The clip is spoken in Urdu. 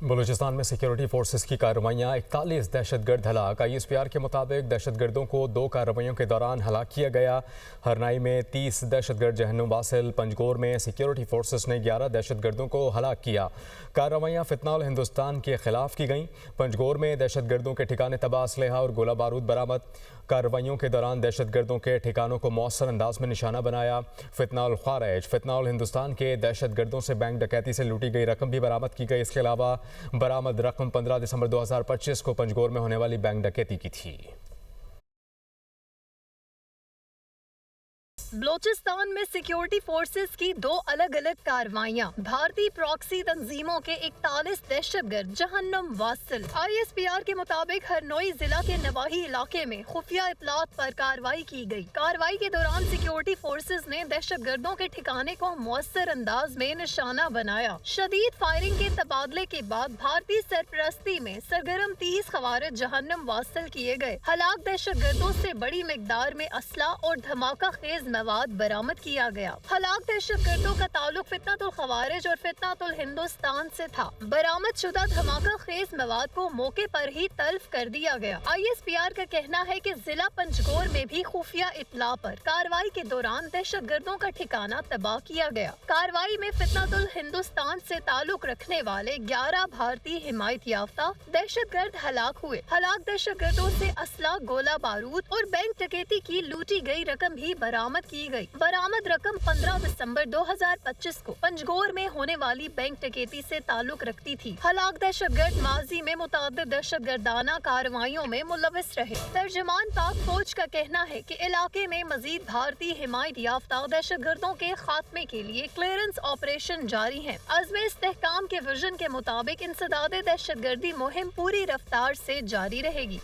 بلوچستان میں سیکیورٹی فورسز کی کارروائیاں 41 دہشت گرد ہلاک ISPR کے مطابق دہشت گردوں کو 2 کارروائیوں کے دوران ہلاک کیا گیا۔ ہرنائی میں 30 دہشت گرد جہنم واصل، پنجگور میں سیکیورٹی فورسز نے 11 دہشت گردوں کو ہلاک کیا۔ کارروائیاں فتنہ الہندوستان کے خلاف کی گئیں۔ پنجگور میں دہشت گردوں کے ٹھکانے تباہ اسلحہ اور گولہ بارود برآمد۔ کارروائیوں کے دوران دہشت گردوں کے ٹھکانوں کو مؤثر انداز میں نشانہ بنایا۔ فتنہ الخوارج فتنہ الہندوستان کے دہشت گردوں سے بینک ڈکیتی سے لوٹی گئی رقم بھی برآمد کی گئی۔ اس کے علاوہ برآمد رقم 15 دسمبر 2025 کو پنجگور میں ہونے والی بینک ڈکیتی کی تھی۔ بلوچستان میں سیکیورٹی فورسز کی 2 الگ الگ کارروائیاں۔ بھارتی پراکسی تنظیموں کے 41 دہشت گرد جہنم واصل۔ ISPR کے مطابق ہرنوئی ضلع کے نواحی علاقے میں خفیہ اطلاعات پر کارروائی کی گئی۔ کارروائی کے دوران سیکیورٹی فورسز نے دہشت گردوں کے ٹھکانے کو مؤثر انداز میں نشانہ بنایا۔ شدید فائرنگ کے تبادلے کے بعد بھارتی سرپرستی میں سرگرم 30 خوارج جہنم واصل کیے گئے۔ ہلاک دہشت گردوں سے بڑی مقدار میں اسلحہ اور دھماکہ خیز مواد برآمد کیا گیا۔ ہلاک دہشت گردوں کا تعلق فتنۃ الخوارج اور فتنۃ الہندوستان سے تھا۔ برآمد شدہ دھماکہ خیز مواد کو موقع پر ہی تلف کر دیا گیا۔ ISPR کا کہنا ہے کہ ضلع پنجگور میں بھی خفیہ اطلاع پر کارروائی کے دوران دہشت گردوں کا ٹھکانہ تباہ کیا گیا۔ کارروائی میں فتنۃ الہندوستان سے تعلق رکھنے والے 11 بھارتی حمایت یافتہ دہشت گرد ہلاک ہوئے۔ ہلاک دہشت گردوں سے اسلحہ، گولہ بارود اور بینک ڈکیتی کی لوٹی گئی رقم بھی برآمد کی گئی۔ برآمد رقم 15 دسمبر 2025 کو پنجگور میں ہونے والی بینک ڈکیتی سے تعلق رکھتی تھی۔ ہلاک دہشت گرد ماضی میں متعدد دہشت گردانہ کارروائیوں میں ملوث رہے۔ ترجمان پاک فوج کا کہنا ہے کہ علاقے میں مزید بھارتی حمایت یافتہ دہشت گردوں کے خاتمے کے لیے کلیئرنس آپریشن جاری ہیں۔ عزم استحکام کے وژن کے مطابق انسداد دہشت گردی مہم پوری رفتار سے جاری رہے گی۔